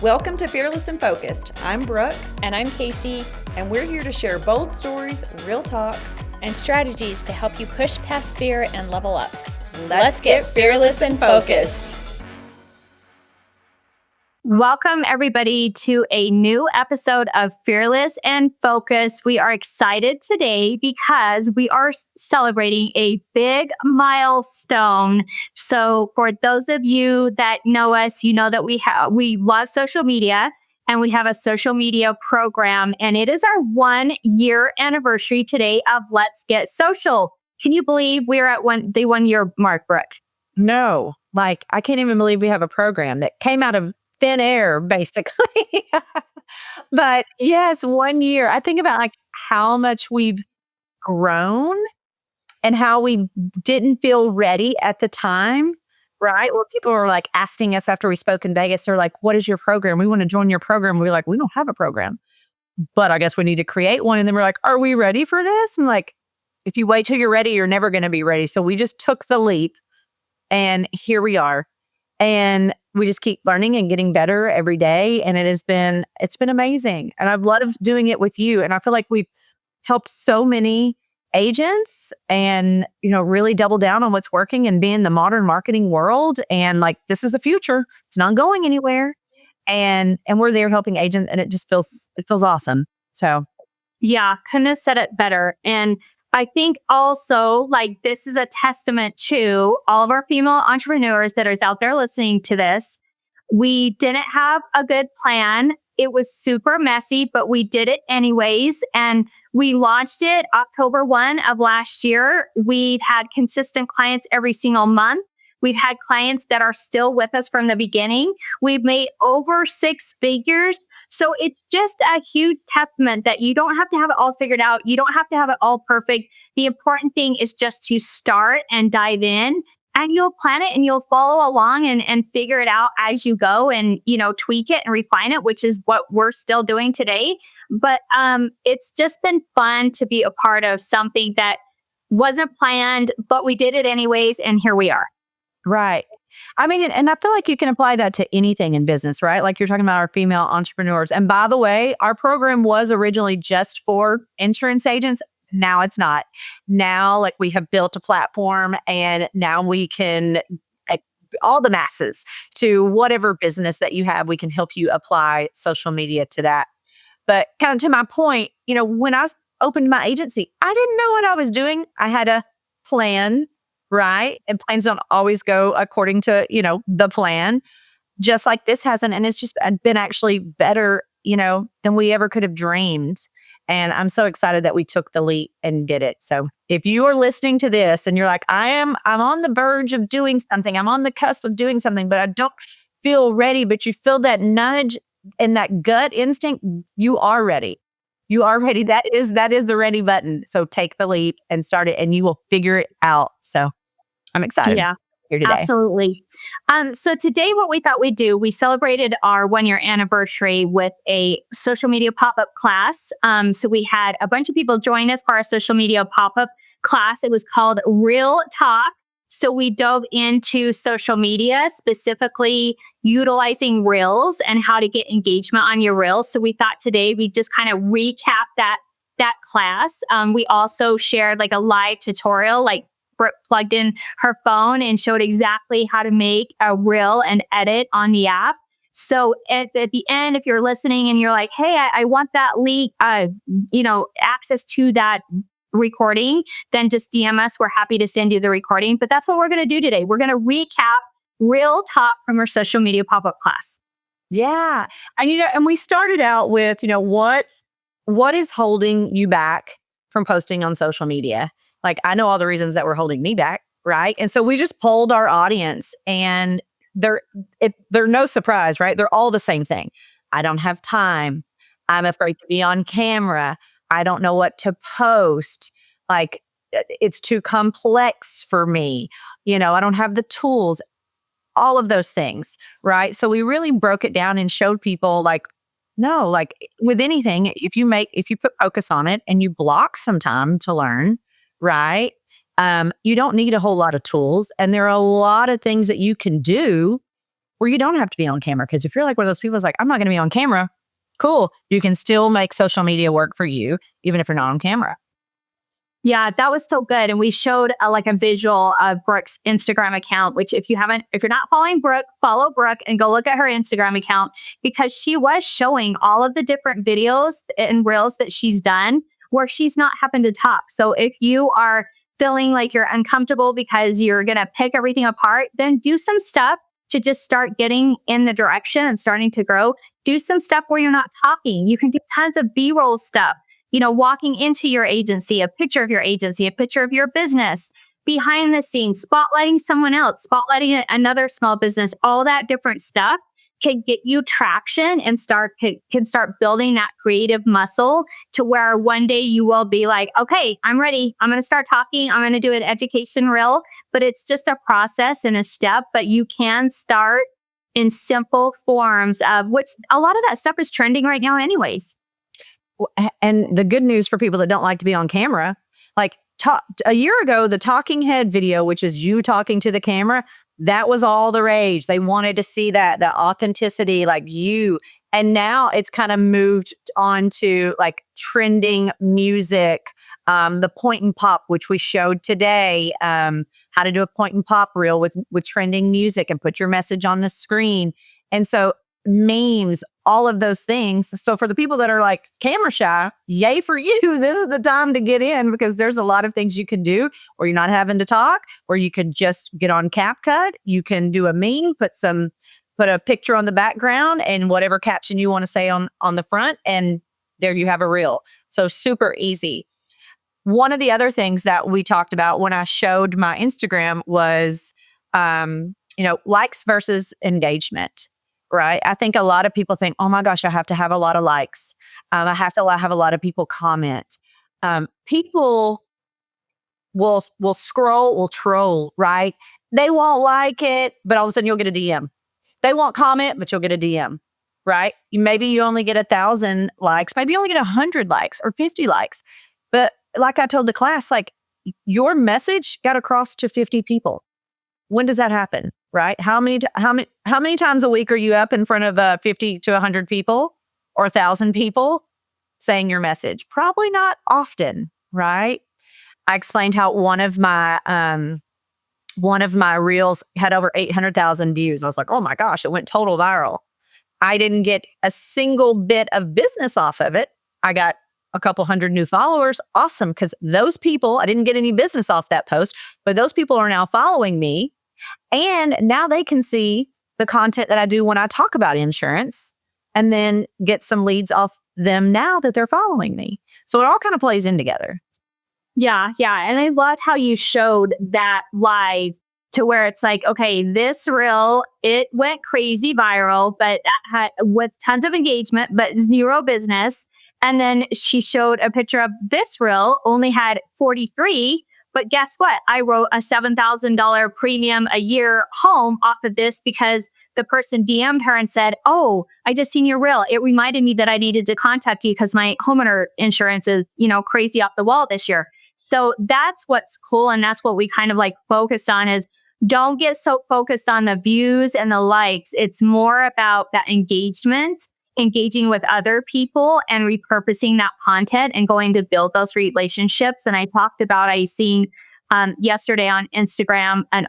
Welcome to Fearless and Focused. I'm Brooke. And I'm Casey. And we're here to share bold stories, real talk, and strategies to help you push past fear and level up. Let's get fearless and focused. Welcome, everybody, to a new episode of Fearless and Focused. We are excited today because we are celebrating a big milestone. So for those of you that know us, you know that we love social media and we have a social media program. And it is our 1 year anniversary today of Let's Get Social. Can you believe we're at the 1 year mark, Brooke? No, I can't even believe we have a program that came out of thin air, basically. But yes, 1 year. I think about how much we've grown and how we didn't feel ready at the time, right? Where people were asking us after we spoke in Vegas, they're like, what is your program? We want to join your program. We're like, we don't have a program, but I guess we need to create one. And then we're like, are we ready for this? And if you wait till you're ready, you're never going to be ready. So we just took the leap and here we are. And we just keep learning and getting better every day. And it's been amazing. And I've loved doing it with you. And I feel like we've helped so many agents and, really double down on what's working and be in the modern marketing world. And this is the future. It's not going anywhere. And we're there helping agents and it feels awesome. So yeah, couldn't have said it better. And I think also this is a testament to all of our female entrepreneurs that are out there listening to this. We didn't have a good plan. It was super messy, but we did it anyways. And we launched it October 1 of last year. We've had consistent clients every single month. We've had clients that are still with us from the beginning. We've made over 6 figures. So it's just a huge testament that you don't have to have it all figured out. You don't have to have it all perfect. The important thing is just to start and dive in, and you'll plan it and you'll follow along and figure it out as you go and, tweak it and refine it, which is what we're still doing today. But it's just been fun to be a part of something that wasn't planned, but we did it anyways. And here we are. Right. I mean, and I feel like you can apply that to anything in business, right? Like you're talking about our female entrepreneurs. And by the way, our program was originally just for insurance agents. Now it's not. Now, we have built a platform and now we can, all the masses to whatever business that you have, we can help you apply social media to that. But kind of to my point, when I opened my agency, I didn't know what I was doing. I had a plan. Right. And plans don't always go according to, the plan, just like this hasn't. And it's just been actually better, than we ever could have dreamed. And I'm so excited that we took the leap and did it. So if you are listening to this and you're like, I'm on the verge of doing something, I'm on the cusp of doing something, but I don't feel ready, but you feel that nudge and that gut instinct, you are ready. You are ready. That is the ready button. So take the leap and start it and you will figure it out. So I'm excited. Yeah, here today. Absolutely. So today what we thought we'd do, we celebrated our 1 year anniversary with a social media pop-up class. So we had a bunch of people join us for our social media pop-up class. It was called Real Talk. So we dove into social media, specifically utilizing Reels and how to get engagement on your Reels. So we thought today we'd just kind of recap that class. We also shared a live tutorial, Brooke plugged in her phone and showed exactly how to make a reel and edit on the app. So at the end, if you're listening and you're like, hey, I want that link, access to that recording, then just DM us. We're happy to send you the recording. But that's what we're going to do today. We're going to recap Real Talk from our social media pop-up class. Yeah. And, and we started out with, what is holding you back from posting on social media? I know all the reasons that were holding me back, right? And so we just polled our audience and they're no surprise, right? They're all the same thing. I don't have time. I'm afraid to be on camera. I don't know what to post. It's too complex for me. I don't have the tools, all of those things, right? So we really broke it down and showed people no, with anything, if you put focus on it and you block some time to learn, right? You don't need a whole lot of tools. And there are a lot of things that you can do where you don't have to be on camera. Because if you're like one of those people who's like, I'm not going to be on camera, cool. You can still make social media work for you, even if you're not on camera. Yeah, that was so good. And we showed like a visual of Brooke's Instagram account, which if you're not following Brooke, follow Brooke and go look at her Instagram account, because she was showing all of the different videos and reels that she's done where she's not having to talk. So if you are feeling like you're uncomfortable because you're going to pick everything apart, then do some stuff to just start getting in the direction and starting to grow. Do some stuff where you're not talking. You can do tons of B-roll stuff. Walking into your agency, a picture of your agency, a picture of your business, behind the scenes, spotlighting someone else, spotlighting another small business, all that different stuff can get you traction and can start building that creative muscle to where one day you will be like, okay, I'm ready. I'm going to start talking. I'm going to do an education reel, but it's just a process and a step, but you can start in simple forms of which a lot of that stuff is trending right now anyways. And the good news for people that don't like to be on camera, like a year ago, the talking head video, which is you talking to the camera, that was all the rage. They wanted to see that authenticity, like you. And now it's kind of moved on to like trending music, the point and pop, which we showed today, how to do a point and pop reel with trending music and put your message on the screen. And so memes, all of those things. So for the people that are like camera shy, yay for you. This is the time to get in, because there's a lot of things you can do where you're not having to talk, where you can just get on CapCut. You can do a meme, put a picture on the background and whatever caption you want to say on the front. And there you have a reel. So super easy. One of the other things that we talked about when I showed my Instagram was, likes versus engagement. Right. I think a lot of people think, oh my gosh, I have to have a lot of likes. I have to have a lot of people comment. People will scroll, will troll, right? They won't like it, but all of a sudden you'll get a DM. They won't comment, but you'll get a DM, right? Maybe you only get 1,000 likes. Maybe you only get 100 likes or 50 likes. But like I told the class, like your message got across to 50 people. When does that happen? Right? How many times a week are you up in front of 50 to 100 people or 1,000 people saying your message? Probably not often, right? I explained how one of my reels had over 800,000 views. I was like, oh my gosh, it went total viral. I didn't get a single bit of business off of it. I got a couple hundred new followers. Awesome. Because those people, I didn't get any business off that post, but those people are now following me. And now they can see the content that I do when I talk about insurance and then get some leads off them now that they're following me. So it all kind of plays in together. Yeah. And I loved how you showed that live to where it's like, okay, this reel, it went crazy viral, but with tons of engagement, but zero business. And then she showed a picture of this reel, only had 43. But guess what? I wrote a $7,000 premium a year home off of this because the person DM'd her and said, oh, I just seen your reel. It reminded me that I needed to contact you because my homeowner insurance is, crazy off the wall this year. So that's what's cool. And that's what we kind of like focused on is don't get so focused on the views and the likes. It's more about that engaging with other people and repurposing that content and going to build those relationships. And I talked about, I seen yesterday on Instagram, and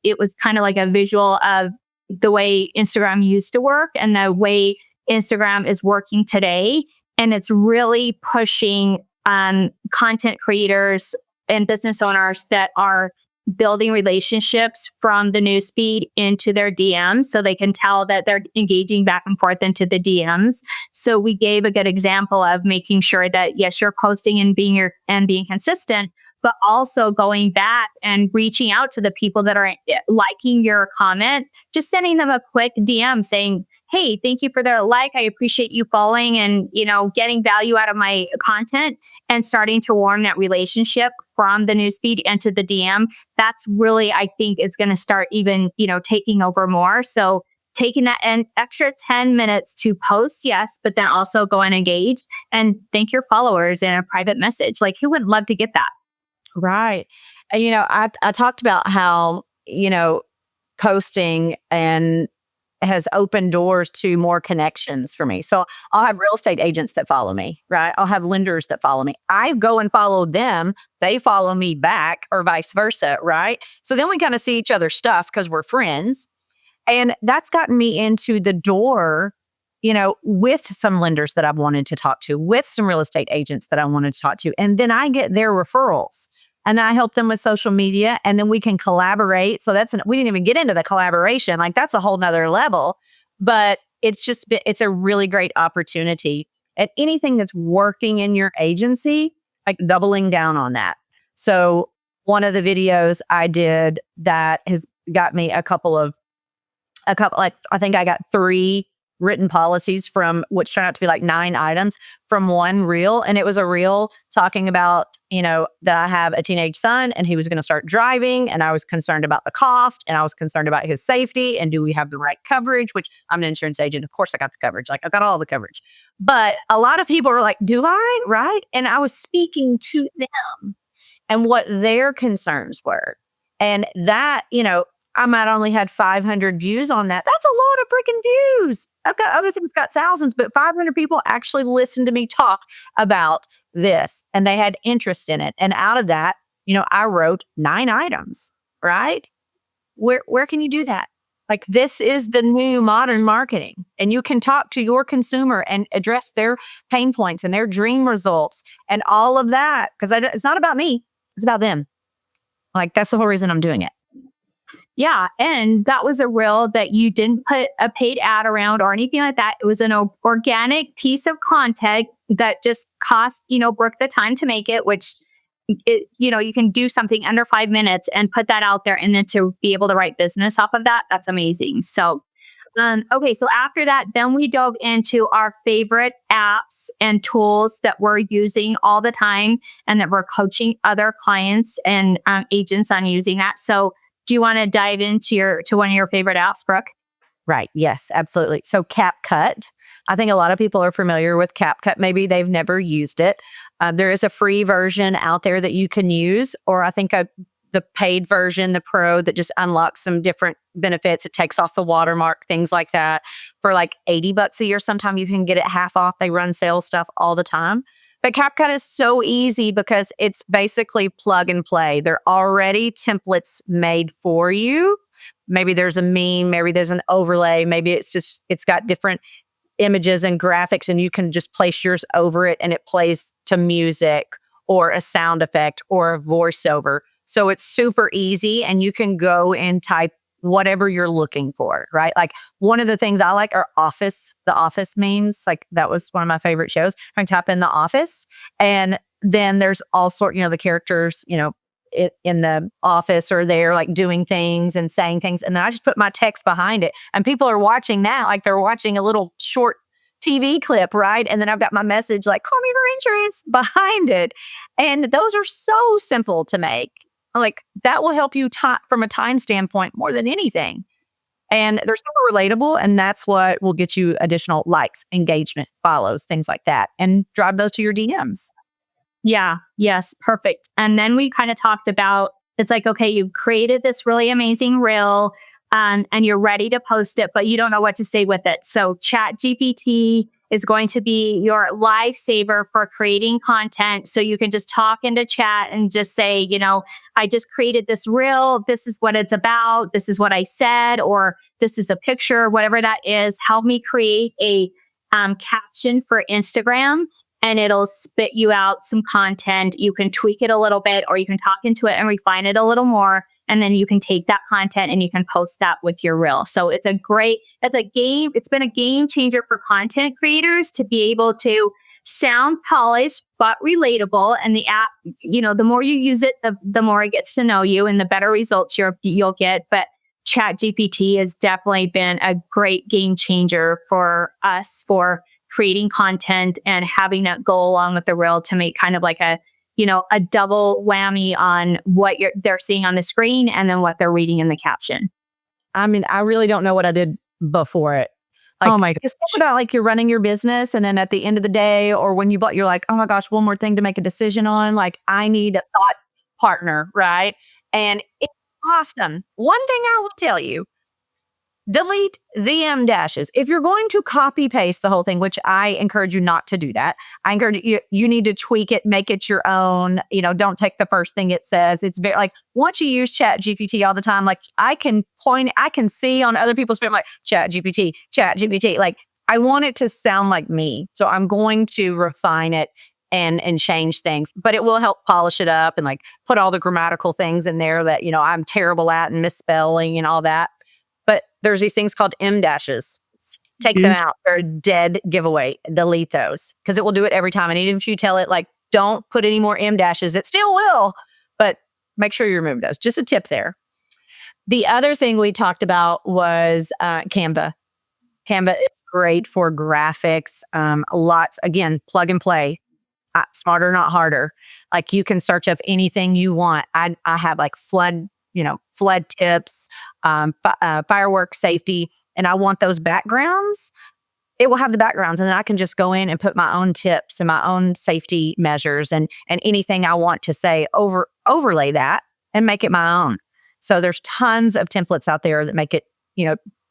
it was kind of like a visual of the way Instagram used to work and the way Instagram is working today. And it's really pushing content creators and business owners that are building relationships from the newsfeed into their DMs so they can tell that they're engaging back and forth into the DMs. So we gave a good example of making sure that, yes, you're posting and being consistent, but also going back and reaching out to the people that are liking your comment, just sending them a quick DM saying, hey, thank you for the like. I appreciate you following and, getting value out of my content, and starting to warm that relationship from the newsfeed into the DM. That's really, I think, is going to start even, taking over more. So taking that an extra 10 minutes to post, yes, but then also go and engage and thank your followers in a private message. Like, who wouldn't love to get that? Right. And, I talked about how, posting and has opened doors to more connections for me. So I'll have real estate agents that follow me, right? I'll have lenders that follow me. I go and follow them. They follow me back or vice versa, right? So then we kind of see each other's stuff because we're friends. And that's gotten me into the door, with some lenders that I've wanted to talk to, with some real estate agents that I wanted to talk to. And then I get their referrals and then I help them with social media and then we can collaborate. So we didn't even get into the collaboration. Like that's a whole nother level, but it's a really great opportunity at anything that's working in your agency, like doubling down on that. So one of the videos I did that has got me like I think I got 3 written policies from which turned out to be like 9 items from one reel. And it was a reel talking about, that I have a teenage son and he was going to start driving. And I was concerned about the cost and I was concerned about his safety. And do we have the right coverage? Which I'm an insurance agent. Of course I got the coverage. Like I got all the coverage. But a lot of people were like, do I? Right. And I was speaking to them and what their concerns were. And that, I might only had 500 views on that. That's a lot of freaking views. I've got other things got thousands, but 500 people actually listened to me talk about this and they had interest in it. And out of that, I wrote 9 items, right? Where can you do that? Like this is the new modern marketing and you can talk to your consumer and address their pain points and their dream results and all of that. Because it's not about me. It's about them. Like that's the whole reason I'm doing it. Yeah. And that was a reel that you didn't put a paid ad around or anything like that. It was an organic piece of content that just cost, Brooke the time to make it, which, you can do something under 5 minutes and put that out there. And then to be able to write business off of that, that's amazing. So, okay. So after that, then we dove into our favorite apps and tools that we're using all the time and that we're coaching other clients and agents on using that. So, do you want to dive into one of your favorite apps, Brooke? Right. Yes, absolutely. So CapCut, I think a lot of people are familiar with CapCut. Maybe they've never used it. There is a free version out there that you can use, or I think the paid version, the pro, that just unlocks some different benefits. It takes off the watermark, things like that. For like $80 a year, sometimes you can get it half off. They run sales stuff all the time. But CapCut is so easy because it's basically plug and play. There are already templates made for you. Maybe there's a meme, maybe there's an overlay, maybe it's got different images and graphics and you can just place yours over it and it plays to music or a sound effect or a voiceover. So it's super easy and you can go and type whatever you're looking for, right? Like one of the things I like are the Office memes. Like that was one of my favorite shows. I can type in the Office and then there's all sorts, the characters, in the office or they're like doing things and saying things. And then I just put my text behind it and people are watching that like they're watching a little short TV clip, right? And then I've got my message like, call me for insurance behind it. And those are so simple to make. Like that will help you from a time standpoint more than anything. And they're super relatable. And that's what will get you additional likes, engagement, follows, things like that, and drive those to your DMs. Yeah. Yes. Perfect. And then we kind of talked about, it's like, okay, you've created this really amazing reel and you're ready to post it, but you don't know what to say with it. So ChatGPT is going to be your lifesaver for creating content. So you can just talk into chat and just say, I just created this reel. This is what it's about. This is what I said, or this is a picture, whatever that is. Help me create a caption for Instagram. And it'll spit you out some content. You can tweak it a little bit, or you can talk into it and refine it a little more. And then you can take that content and you can post that with your reel. So it's been a game changer for content creators to be able to sound polished, but relatable. And the app, the more you use it, the more it gets to know you and the better results you'll get. But ChatGPT has definitely been a great game changer for us for creating content and having that go along with the reel to make kind of like a double whammy on what they're seeing on the screen and then what they're reading in the caption. I mean, I really don't know what I did before it. Like, oh my gosh. It's about like you're running your business and then at the end of the day or when you're like, oh my gosh, one more thing to make a decision on. Like I need a thought partner, right? And it's awesome. One thing I will tell you, delete the M dashes. If you're going to copy paste the whole thing, which I encourage you not to do that, I encourage you need to tweak it, make it your own. Don't take the first thing it says. It's very like once you use ChatGPT all the time, like I can see on other people's film like ChatGPT. Like I want it to sound like me. So I'm going to refine it and change things, but it will help polish it up and like put all the grammatical things in there that, I'm terrible at and misspelling and all that. But there's these things called M dashes. Take them out. They're a dead giveaway. Delete those because it will do it every time. And even if you tell it like, don't put any more M dashes, it still will, but make sure you remove those. Just a tip there. The other thing we talked about was Canva. Canva is great for graphics. Lots, again, plug and play. Smarter, not harder. Like you can search up anything you want. I have like flood tips, fireworks safety, and I want those backgrounds. It will have the backgrounds, and then I can just go in and put my own tips and my own safety measures and anything I want to say overlay that and make it my own. So there's tons of templates out there that make it,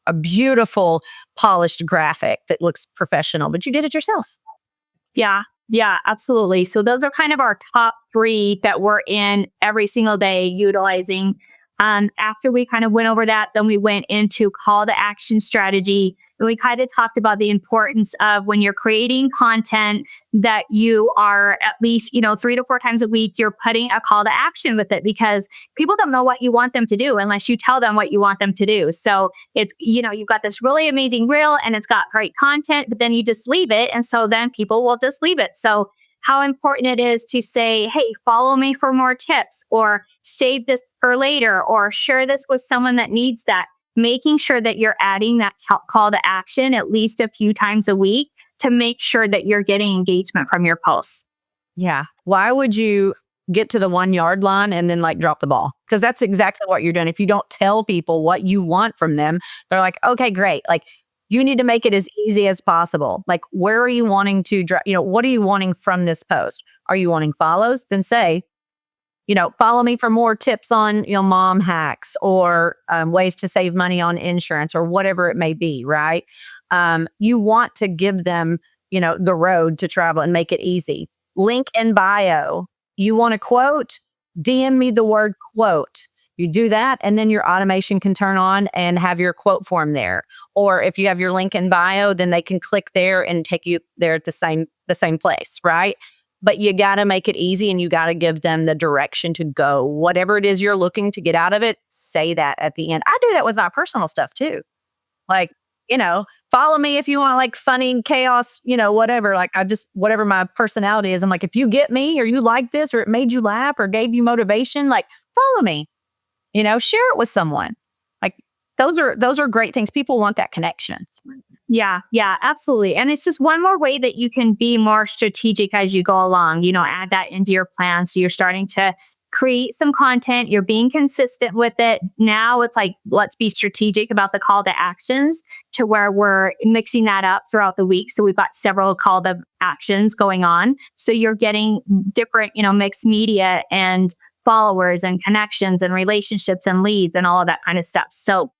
a beautiful polished graphic that looks professional, but you did it yourself. Yeah, absolutely. So those are kind of our top 3 that we're in every single day utilizing. After we kind of went over that, then we went into call to action strategy. And we kind of talked about the importance of when you're creating content that you are at least, 3 to 4 times a week, you're putting a call to action with it because people don't know what you want them to do unless you tell them what you want them to do. So it's, you've got this really amazing reel and it's got great content, but then you just leave it. And so then people will just leave it. So how important it is to say, hey, follow me for more tips or save this for later or share this with someone that needs that. Making sure that you're adding that call to action at least a few times a week to make sure that you're getting engagement from your posts. Yeah. Why would you get to the 1 yard line and then like drop the ball? Because that's exactly what you're doing. If you don't tell people what you want from them, they're like, okay, great. Like you need to make it as easy as possible. Like where are you wanting to, what are you wanting from this post? Are you wanting follows? Then say, follow me for more tips on, mom hacks or ways to save money on insurance or whatever it may be, right? You want to give them, the road to travel and make it easy. Link in bio. You want a quote? DM me the word quote. You do that, and then your automation can turn on and have your quote form there. Or if you have your link in bio, then they can click there and take you there at the same place, right? But you got to make it easy and you got to give them the direction to go. Whatever it is you're looking to get out of it, say that at the end. I do that with my personal stuff too. Like, follow me if you want like funny chaos, whatever. Like whatever my personality is. I'm like, if you get me or you like this or it made you laugh or gave you motivation, like follow me, share it with someone. Like those are great things. People want that connection. Yeah, absolutely. And it's just one more way that you can be more strategic as you go along, add that into your plan. So you're starting to create some content, you're being consistent with it. Now it's like, let's be strategic about the call to actions to where we're mixing that up throughout the week. So we've got several call to actions going on. So you're getting different, mixed media and followers and connections and relationships and leads and all of that kind of stuff. So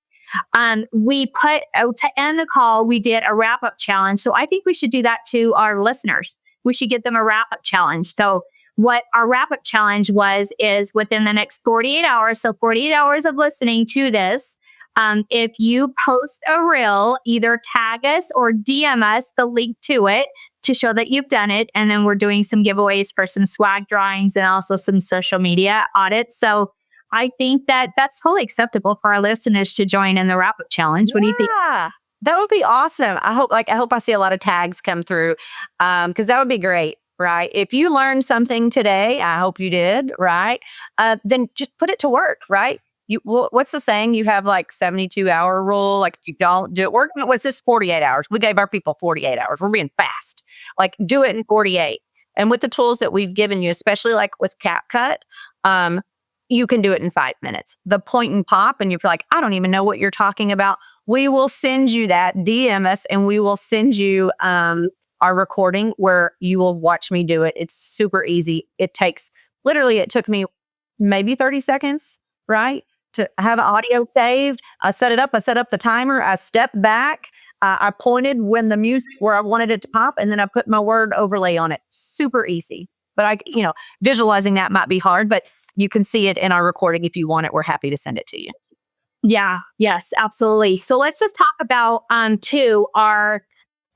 we put to end the call, we did a wrap up challenge. So I think we should do that to our listeners. We should give them a wrap up challenge. So what our wrap up challenge is within the next 48 hours. So 48 hours of listening to this. If you post a reel, either tag us or DM us the link to it to show that you've done it. And then we're doing some giveaways for some swag drawings and also some social media audits. So I think that that's totally acceptable for our listeners to join in the wrap up challenge. What do you think? Yeah, that would be awesome. I hope I see a lot of tags come through because that would be great, right? If you learned something today, I hope you did, right? Then just put it to work, right? What's the saying? You have like 72-hour rule. Like if you don't do it, what's this 48 hours? We gave our people 48 hours. We're being fast. Like do it in 48. And with the tools that we've given you, especially like with CapCut, you can do it in 5 minutes. The point and pop, and you're like, I don't even know what you're talking about. We will send you that. DM us, and we will send you our recording where you will watch me do it. It's super easy. It took me maybe 30 seconds, right? to have audio saved. I set it up. I set up the timer. I stepped back. I pointed when the music where I wanted it to pop, and then I put my word overlay on it. Super easy. But visualizing that might be hard, but you can see it in our recording. If you want it, we're happy to send it to you. Yeah. Yes, absolutely. So let's just talk about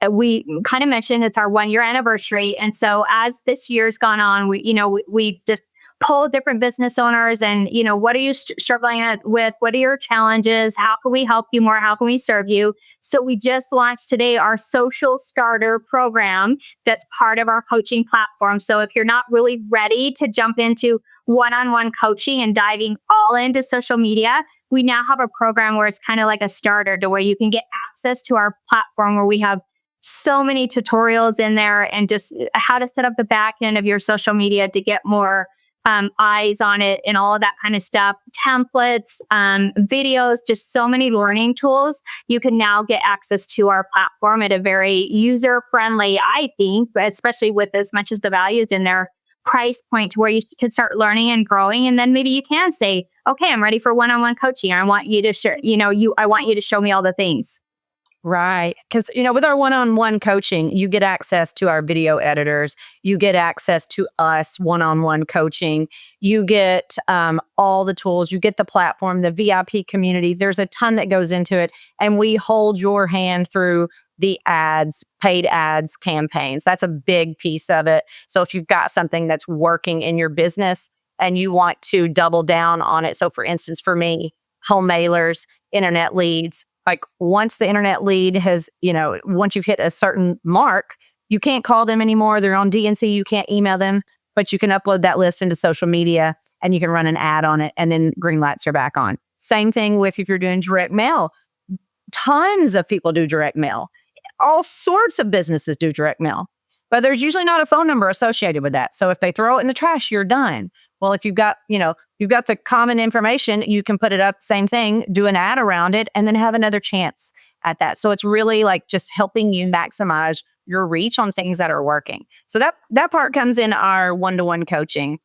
we kind of mentioned it's our 1 year anniversary. And so as this year's gone on, we just poll different business owners and, what are you struggling with? What are your challenges? How can we help you more? How can we serve you? So we just launched today our social starter program that's part of our coaching platform. So if you're not really ready to jump into one-on-one coaching and diving all into social media, we now have a program where it's kind of like a starter to where you can get access to our platform where we have so many tutorials in there and just how to set up the back end of your social media to get more eyes on it and all of that kind of stuff, templates, videos, just so many learning tools. You can now get access to our platform at a very user-friendly, I think, especially with as much as the value is in there, price point to where you can start learning and growing. And then maybe you can say, okay, I'm ready for one-on-one coaching. I want you to share, I want you to show me all the things. Right. Because, with our one-on-one coaching, you get access to our video editors. You get access to us one-on-one coaching. You get all the tools. You get the platform, the VIP community. There's a ton that goes into it. And we hold your hand through the ads, paid ads campaigns. That's a big piece of it. So if you've got something that's working in your business and you want to double down on it. So for instance, for me, home mailers, internet leads, like once the internet lead has, once you've hit a certain mark, you can't call them anymore. They're on DNC. You can't email them, but you can upload that list into social media and you can run an ad on it and then green lights are back on. Same thing with if you're doing direct mail. Tons of people do direct mail. All sorts of businesses do direct mail, but there's usually not a phone number associated with that. So if they throw it in the trash, you're done. Well, if you've got the common information, you can put it up, same thing, do an ad around it, and then have another chance at that. So it's really like just helping you maximize your reach on things that are working. So that part comes in our one-to-one coaching.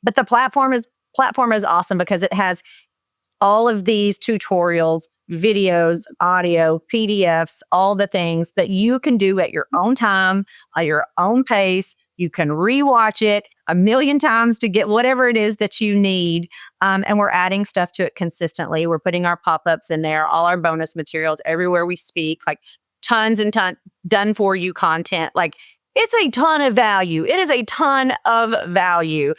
But the platform is awesome because it has all of these tutorials, videos, audio, PDFs, all the things that you can do at your own time, at your own pace. You can rewatch it 1,000,000 times to get whatever it is that you need. And we're adding stuff to it consistently. We're putting our pop-ups in there, all our bonus materials everywhere we speak, like tons and tons done for you content. Like it's a ton of value. It is a ton of value.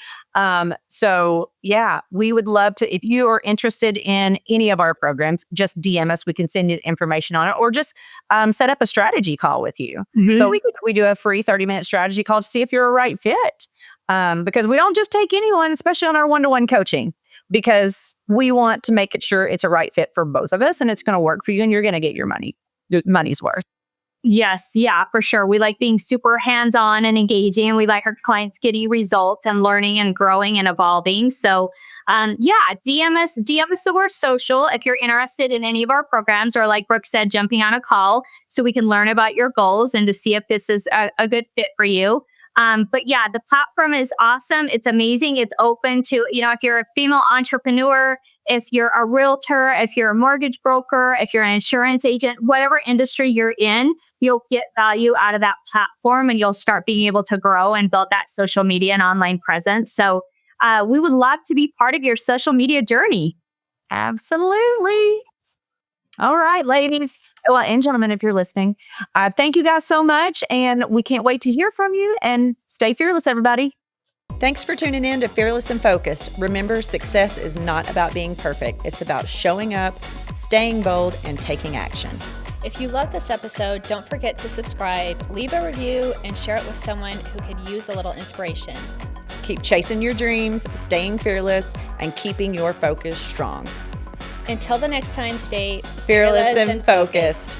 So yeah, we would love to, if you are interested in any of our programs, just DM us. We can send you the information on it or just set up a strategy call with you. Mm-hmm. So we do a free 30-minute strategy call to see if you're a right fit. Because we don't just take anyone, especially on our one-to-one coaching, because we want to make it sure it's a right fit for both of us and it's going to work for you and you're going to get your money's worth. Yes. Yeah, for sure. We like being super hands-on and engaging. We like our clients getting results and learning and growing and evolving. So, DM us the word social if you're interested in any of our programs or like Brooke said, jumping on a call so we can learn about your goals and to see if this is a good fit for you. But yeah, the platform is awesome. It's amazing. It's open to, if you're a female entrepreneur, if you're a realtor, if you're a mortgage broker, if you're an insurance agent, whatever industry you're in, you'll get value out of that platform and you'll start being able to grow and build that social media and online presence. So we would love to be part of your social media journey. Absolutely. All right, ladies. Well, and gentlemen, if you're listening, thank you guys so much. And we can't wait to hear from you and stay fearless, everybody. Thanks for tuning in to Fearless and Focused. Remember, success is not about being perfect. It's about showing up, staying bold, and taking action. If you love this episode, don't forget to subscribe, leave a review, and share it with someone who could use a little inspiration. Keep chasing your dreams, staying fearless, and keeping your focus strong. Until the next time, stay fearless and focused.